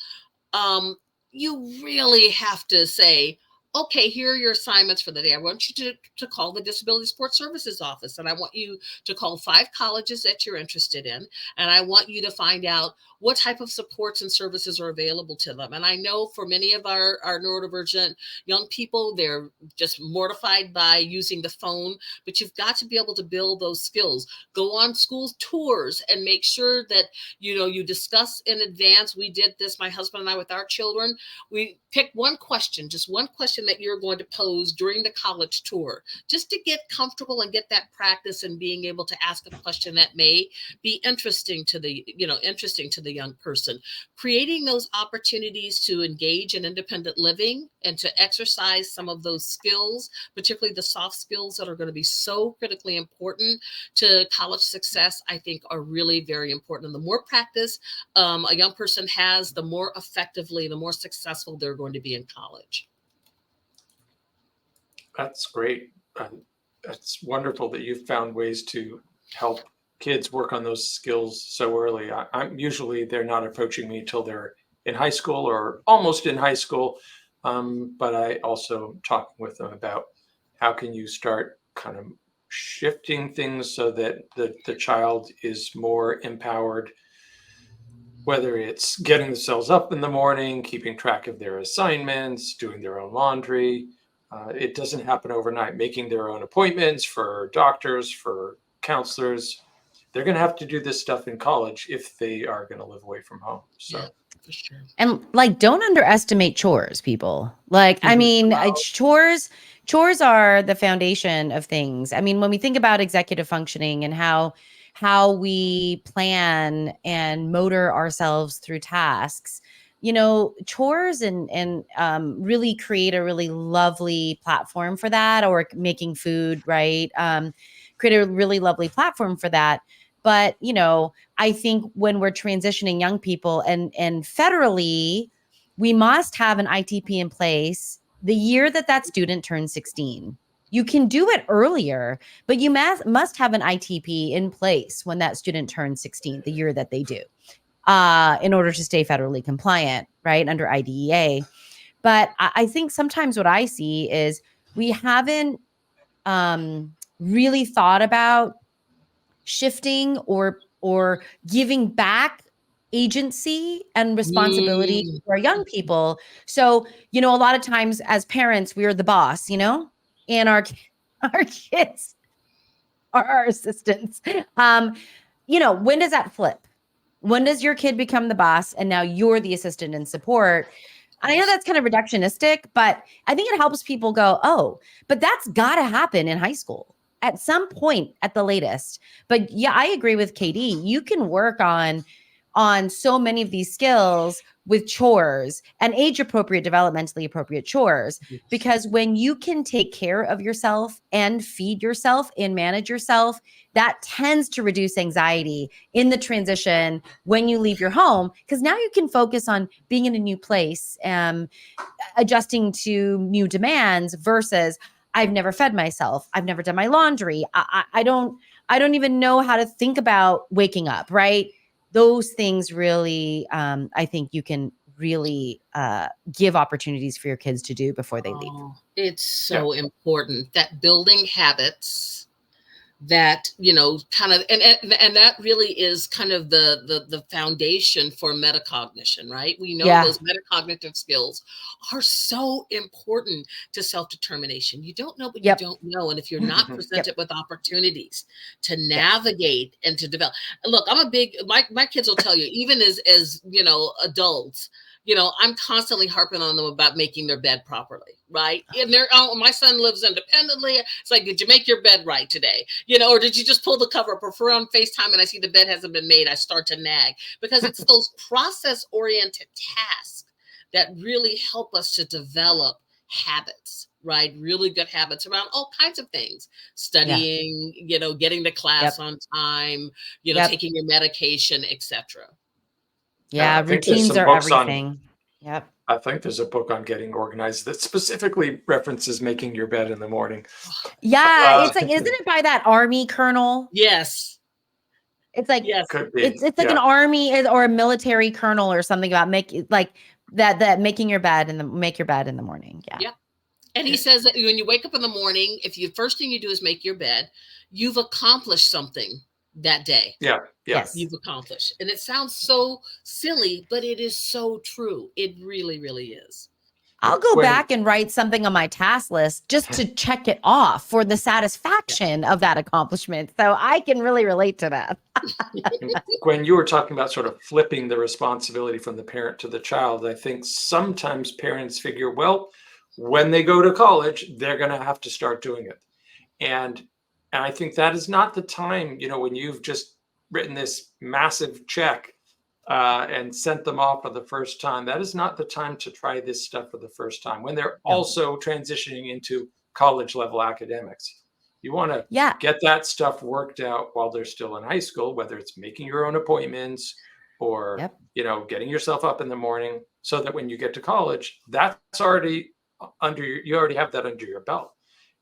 um, you really have to say, okay, here are your assignments for the day. I want you to call the Disability Support Services office, and I want you to call 5 colleges that you're interested in, and I want you to find out what type of supports and services are available to them. And I know for many of our neurodivergent young people, they're just mortified by using the phone, but you've got to be able to build those skills. Go on school tours and make sure that you discuss in advance. We did this, my husband and I, with our children. We picked one question, just one question that you're going to pose during the college tour, just to get comfortable and get that practice and being able to ask a question that may be interesting to the young person. Creating those opportunities to engage in independent living and to exercise some of those skills, particularly the soft skills that are going to be so critically important to college success, I think are really very important. And the more practice a young person has, the more effectively, the more successful they're going to be in college. That's great. It's wonderful that you've found ways to help kids work on those skills so early. I'm usually, they're not approaching me till they're in high school or almost in high school. But I also talk with them about how can you start kind of shifting things so that the child is more empowered, whether it's getting themselves up in the morning, keeping track of their assignments, doing their own laundry. It doesn't happen overnight. Making their own appointments for doctors, for counselors. They're going to have to do this stuff in college if they are going to live away from home. So, yeah, for sure. And don't underestimate chores, people. I mean, chores are the foundation of things. I mean, when we think about executive functioning and how we plan and motor ourselves through tasks, chores and really create a really lovely platform for that, or making food, right? Create a really lovely platform for that. But, I think when we're transitioning young people and federally, we must have an ITP in place the year that student turns 16. You can do it earlier, but you must have an ITP in place when that student turns 16, the year that they do, in order to stay federally compliant, right, under IDEA. But I think sometimes what I see is we haven't really thought about shifting or giving back agency and responsibility to our young people. So, a lot of times as parents, we're the boss, and our kids are our assistants. When does that flip? When does your kid become the boss and now you're the assistant and support? I know that's kind of reductionistic, but I think it helps people go, oh, but that's got to happen in high school at some point at the latest. But yeah, I agree with KD. You can work on so many of these skills with chores and age appropriate, developmentally appropriate chores, because when you can take care of yourself and feed yourself and manage yourself, that tends to reduce anxiety in the transition when you leave your home, because now you can focus on being in a new place, adjusting to new demands versus I've never fed myself. I've never done my laundry. I don't even know how to think about waking up, right? Those things really, I think you can really give opportunities for your kids to do before they leave. It's so important that building habits that kind of and that really is kind of the foundation for metacognition, right? We know those metacognitive skills are so important to self-determination. You don't know what you don't know, and if you're not presented with opportunities to navigate and to develop. Look, I'm a big my kids will tell you, even as adults, I'm constantly harping on them about making their bed properly, right? And my son lives independently. It's like, did you make your bed right today? Or did you just pull the cover up? Or if we're on FaceTime and I see the bed hasn't been made, I start to nag, because it's those process-oriented tasks that really help us to develop habits, right? Really good habits around all kinds of things. Studying, getting to class on time, taking your medication, etc. Yeah, I think there's routines some are books on. everything. Yep. I think there's a book on getting organized that specifically references making your bed in the morning. Yeah, it's like, isn't it by that army colonel? Yes. It's like, yes. Could be. It's like an army or a military colonel or something about making making your bed make your bed in the morning. Yeah. Yeah. And he says that when you wake up in the morning, if you first thing you do is make your bed, you've accomplished something that day. Yeah. Yes. You've accomplished. And it sounds so silly, but it is so true. It really, really is. I'll go back and write something on my task list just to check it off for the satisfaction of that accomplishment. So I can really relate to that. Gwen, you were talking about sort of flipping the responsibility from the parent to the child. I think sometimes parents figure, well, when they go to college, they're going to have to start doing it. And I think that is not the time, when you've just written this massive check and sent them off for the first time. That is not the time to try this stuff for the first time when they're also transitioning into college level academics. You want to get that stuff worked out while they're still in high school, whether it's making your own appointments or, getting yourself up in the morning, so that when you get to college, that's already you already have that under your belt.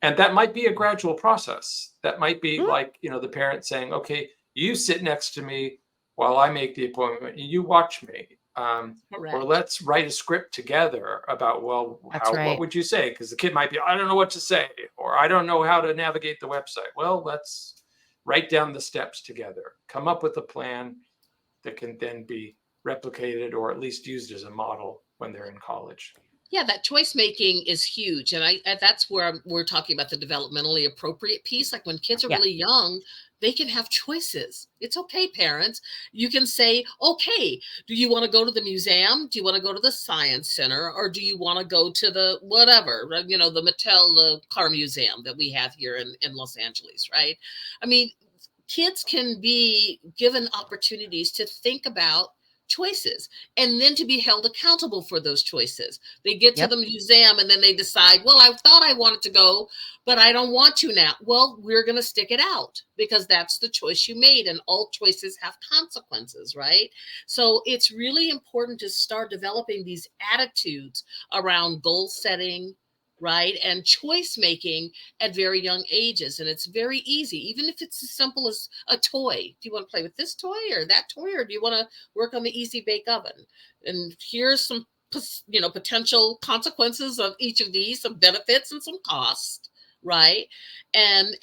And that might be a gradual process. That might be like, the parent saying, okay, you sit next to me while I make the appointment and you watch me. Or let's write a script together about, well, what would you say? Because the kid might be, I don't know what to say, or I don't know how to navigate the website. Well, let's write down the steps together, come up with a plan that can then be replicated or at least used as a model when they're in college. Yeah, that choice making is huge. And that's where we're talking about the developmentally appropriate piece. Like when kids are really young, they can have choices. It's okay, parents. You can say, okay, do you want to go to the museum? Do you want to go to the science center? Or do you want to go to the whatever, the Mattel, the car museum that we have here in Los Angeles, right? I mean, kids can be given opportunities to think about choices and then to be held accountable for those choices. They get to the museum and then they decide, well, I thought I wanted to go, but I don't want to now. Well, we're going to stick it out because that's the choice you made, and all choices have consequences, right? So it's really important to start developing these attitudes around goal setting, right? And choice making at very young ages. And it's very easy, even if it's as simple as a toy. Do you want to play with this toy or that toy? Or do you want to work on the easy bake oven? And here's some, potential consequences of each of these, some benefits and some costs, right? And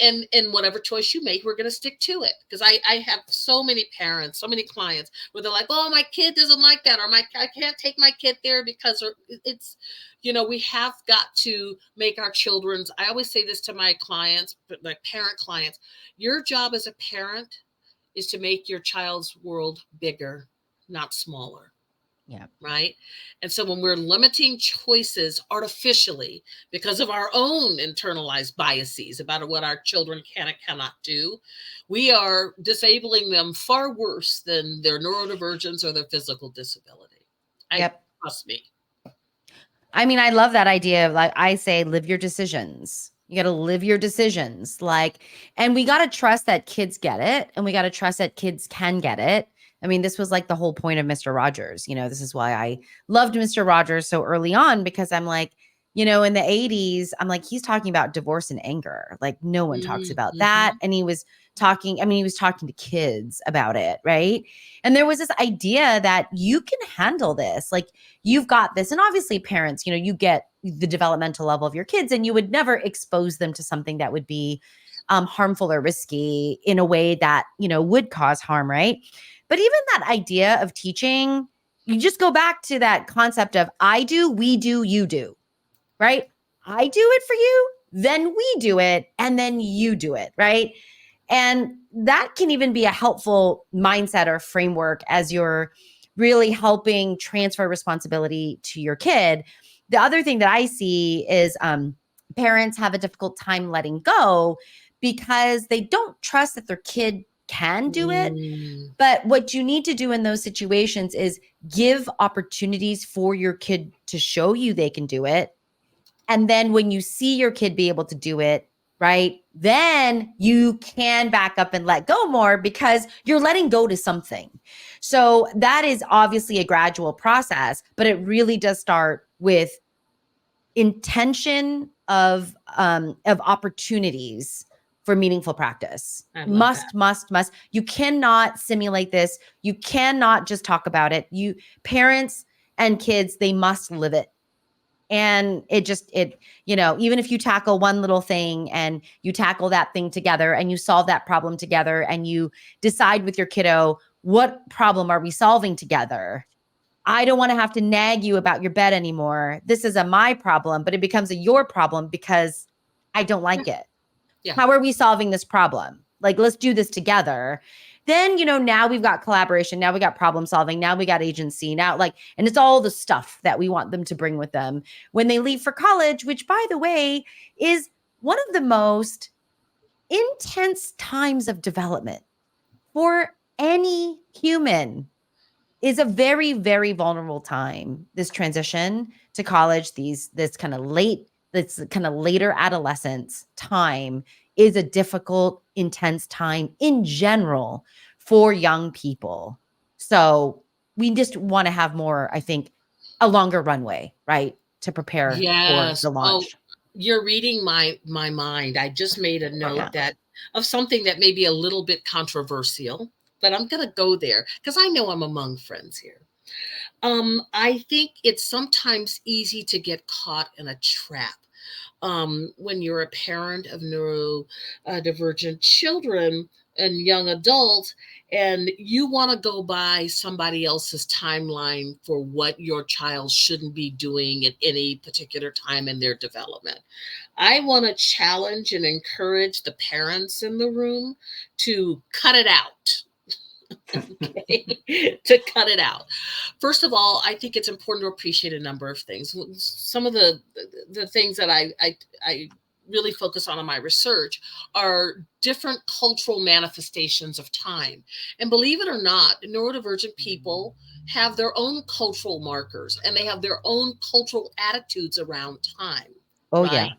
whatever choice you make, we're going to stick to it. Because I have so many parents, so many clients where they're like, oh, my kid doesn't like that, or I can't take my kid there because it's, we have got to make our children's, I always say this to my clients, but my parent clients, your job as a parent is to make your child's world bigger, not smaller. Yeah. Right. And so when we're limiting choices artificially because of our own internalized biases about what our children can and cannot do, we are disabling them far worse than their neurodivergence or their physical disability. Trust me. I mean, I love that idea of, like I say, live your decisions. You got to live your decisions. And we got to trust that kids get it. And we got to trust that kids can get it. I mean, this was like the whole point of Mr. Rogers. This is why I loved Mr. Rogers so early on, because I'm like, in the 80s, I'm like, he's talking about divorce and anger. Like no one talks about that. And he was talking to kids about it. Right. And there was this idea that you can handle this. Like you've got this. And obviously parents, you get the developmental level of your kids, and you would never expose them to something that would be harmful or risky in a way that, would cause harm. Right. But even that idea of teaching, you just go back to that concept of I do, we do, you do, right? I do it for you, then we do it, and then you do it, right? And that can even be a helpful mindset or framework as you're really helping transfer responsibility to your kid. The other thing that I see is parents have a difficult time letting go because they don't trust that their kid can do it. But what you need to do in those situations is give opportunities for your kid to show you they can do it. And then when you see your kid be able to do it, right, then you can back up and let go more because you're letting go to something. So that is obviously a gradual process, but it really does start with intention of opportunities for meaningful practice. Must. You cannot simulate this. You cannot just talk about it. Parents and kids, they must live it. And even if you tackle one little thing and you tackle that thing together and you solve that problem together and you decide with your kiddo, what problem are we solving together? I don't want to have to nag you about your bed anymore. This is my problem, but it becomes a your problem because I don't like it. Yeah. How are we solving this problem? Like, let's do this together. Then, now we've got collaboration. Now we got problem solving. Now we got agency. Now, and it's all the stuff that we want them to bring with them when they leave for college, which, by the way, is one of the most intense times of development for any human. Is a very, very vulnerable time. This transition to college, this kind of later adolescence time is a difficult, intense time in general for young people. So we just want to have more, I think, a longer runway, right, to prepare for the launch. You're reading my mind. I just made a note that of something that may be a little bit controversial, but I'm going to go there because I know I'm among friends here. I think it's sometimes easy to get caught in a trap when you're a parent of neurodivergent children and young adults, and you want to go by somebody else's timeline for what your child shouldn't be doing at any particular time in their development. I want to challenge and encourage the parents in the room to cut it out. Okay? To cut it out. First of all, I think it's important to appreciate a number of things. Some of the things that I really focus on in my research are different cultural manifestations of time. And believe it or not, neurodivergent people have their own cultural markers and they have their own cultural attitudes around time. Oh, right? yeah.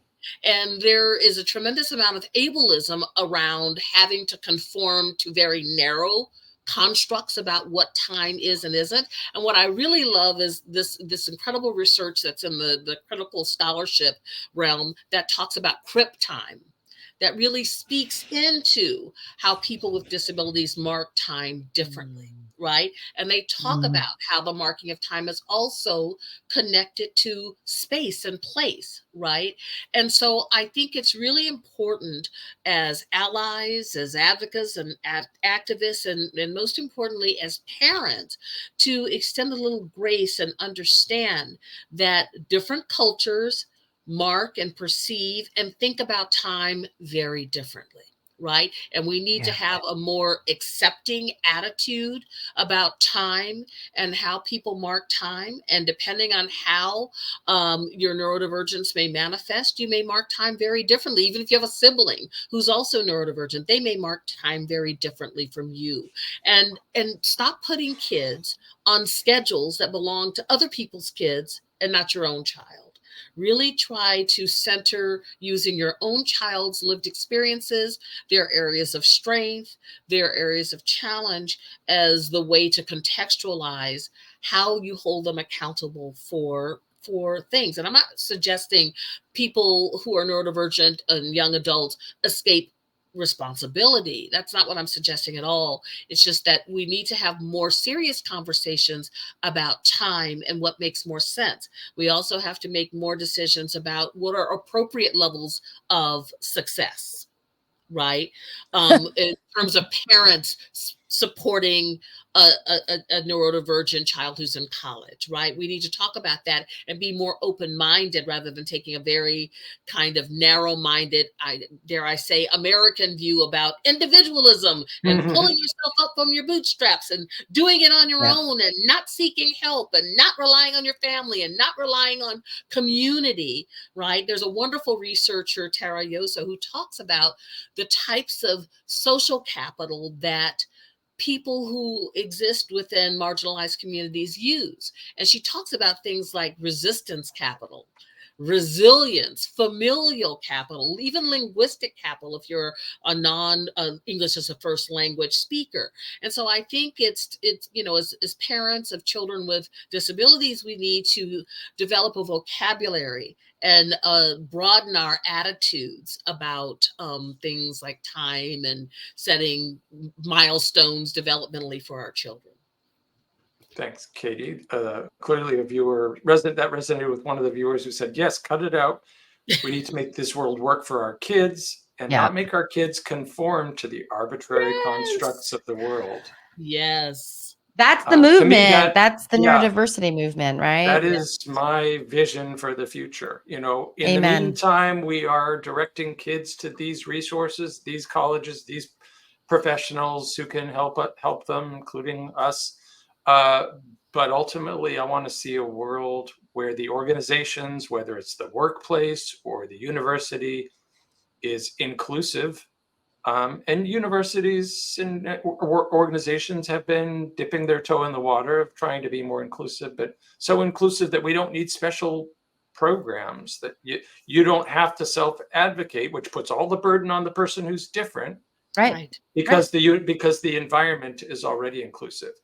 And there is a tremendous amount of ableism around having to conform to very narrow constructs about what time is and isn't. And what I really love is this incredible research that's in the critical scholarship realm that talks about crip time, that really speaks into how people with disabilities mark time differently, right? And they talk about how the marking of time is also connected to space and place, right? And so I think it's really important as allies, as advocates and activists, and most importantly, as parents, to extend a little grace and understand that different cultures mark and perceive and think about time very differently, right? And we need to have a more accepting attitude about time and how people mark time. And depending on how your neurodivergence may manifest, you may mark time very differently. Even if you have a sibling who's also neurodivergent, they may mark time very differently from you. And stop putting kids on schedules that belong to other people's kids and not your own child. Really try to center using your own child's lived experiences, their areas of strength, their areas of challenge as the way to contextualize how you hold them accountable for things. And I'm not suggesting people who are neurodivergent and young adults escape responsibility. That's not what I'm suggesting at all. It's just that we need to have more serious conversations about time and what makes more sense. We also have to make more decisions about what are appropriate levels of success, right? In terms of parents supporting a neurodivergent child who's in college, right? We need to talk about that and be more open-minded rather than taking a very kind of narrow-minded, dare I say, American view about individualism and pulling yourself up from your bootstraps and doing it on your own and not seeking help and not relying on your family and not relying on community, right? There's a wonderful researcher, Tara Yosa, who talks about the types of social capital that people who exist within marginalized communities use. And she talks about things like resistance capital, resilience, familial capital, even linguistic capital if you're a non English as a first language speaker. And so I think it's as parents of children with disabilities, we need to develop a vocabulary and broaden our attitudes about things like time and setting milestones developmentally for our children. Thanks, Katie. Clearly a viewer that resonated with one of the viewers who said, yes, cut it out. We need to make this world work for our kids and not make our kids conform to the arbitrary constructs of the world. Yes. That's the movement. That's the neurodiversity movement, right? That is my vision for the future. In the meantime, we are directing kids to these resources, these colleges, these professionals who can help them, including us. But ultimately, I want to see a world where the organizations, whether it's the workplace or the university, is inclusive. And universities and organizations have been dipping their toe in the water of trying to be more inclusive, but so inclusive that we don't need special programs, that you don't have to self-advocate, which puts all the burden on the person who's different. Right. Because the environment is already inclusive.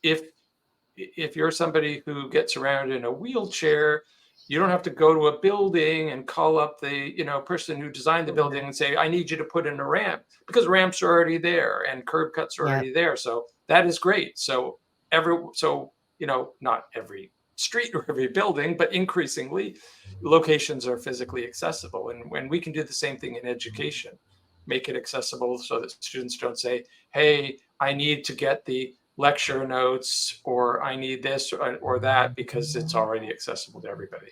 If you're somebody who gets around in a wheelchair, you don't have to go to a building and call up the person who designed the building and say, I need you to put in a ramp, because ramps are already there and curb cuts are already there. So that is great. So not every street or every building, but increasingly locations are physically accessible. And when we can do the same thing in education, make it accessible so that students don't say, hey, I need to get the lecture notes, or I need this or that, because it's already accessible to everybody.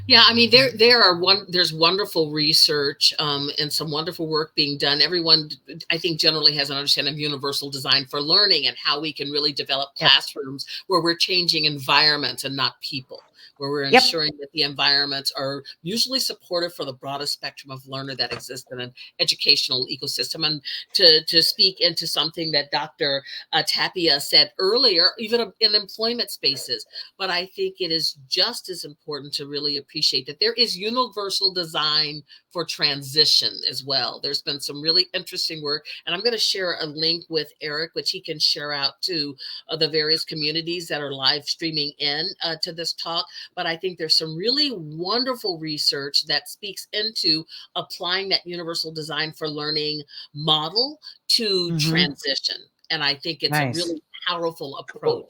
Yeah, I mean, there's wonderful research and some wonderful work being done. Everyone, I think, generally has an understanding of universal design for learning and how we can really develop classrooms where we're changing environments and not people, where we're ensuring that the environments are usually supportive for the broadest spectrum of learner that exists in an educational ecosystem. And to speak into something that Dr. Tapia said earlier, even in employment spaces, but I think it is just as important to really appreciate that there is universal design for transition as well. There's been some really interesting work, and I'm going to share a link with Eric, which he can share out to the various communities that are live streaming in to this talk. But I think there's some really wonderful research that speaks into applying that universal design for learning model to transition. And I think it's a really powerful approach. Cool.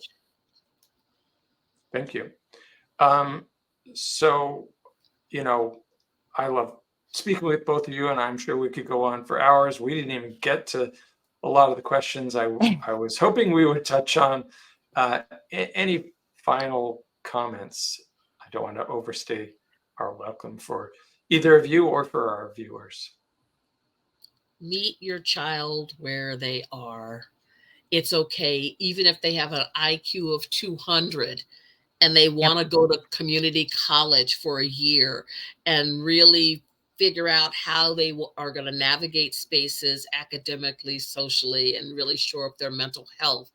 Thank you. So, I love speaking with both of you, and I'm sure we could go on for hours. We didn't even get to a lot of the questions I was hoping we would touch on. Any final comments? I don't want to overstay our welcome for either of you or for our viewers. Meet your child where they are. It's okay, even if they have an IQ of 200 and they want to go to community college for a year and really figure out how they are going to navigate spaces academically, socially, and really shore up their mental health.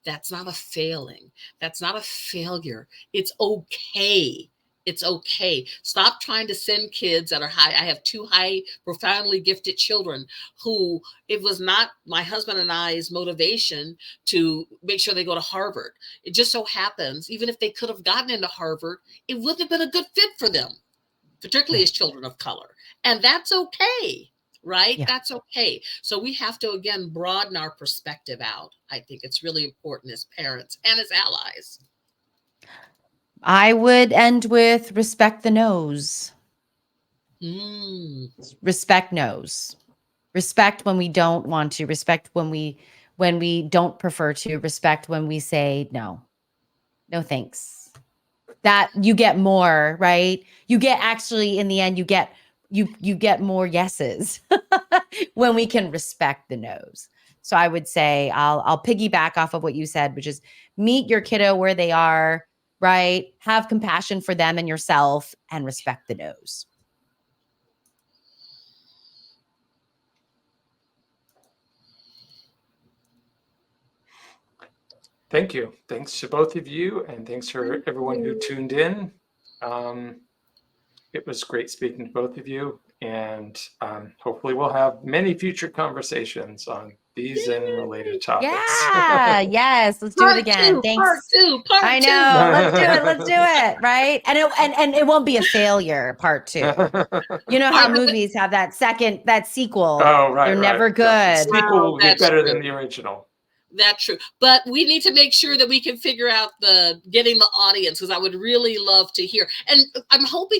That's not a failing. That's not a failure. It's okay. It's okay. Stop trying to send kids that are high. I have two high, profoundly gifted children who it was not my husband and I's motivation to make sure they go to Harvard. It just so happens, even if they could have gotten into Harvard, it wouldn't have been a good fit for them, particularly as children of color. And that's okay, right? That's okay. So we have to, again, broaden our perspective out. I think it's really important as parents and as allies. I would end with respect the no's. Respect no's. Respect when we don't want to. Respect when when we don't prefer to, respect when we say no thanks. That you get more, right? You get, actually, in the end, you get more yeses when we can respect the no's. So I would say I'll piggyback off of what you said, which is meet your kiddo where they are, right? Have compassion for them and yourself, and respect the no's. Thank you. Thanks to both of you, and thanks for everyone who tuned in. It was great speaking to both of you, and hopefully we'll have many future conversations on these and related topics. Yeah, yes, let's do it again. Thanks. Part two. I know. Let's do it. Right. And it won't be a failure, part 2. You know how movies have that sequel. Oh, right. They're never good. The sequel will be better than the original. That's true. But we need to make sure that we can figure out getting the audience, because I would really love to hear. And I'm hoping that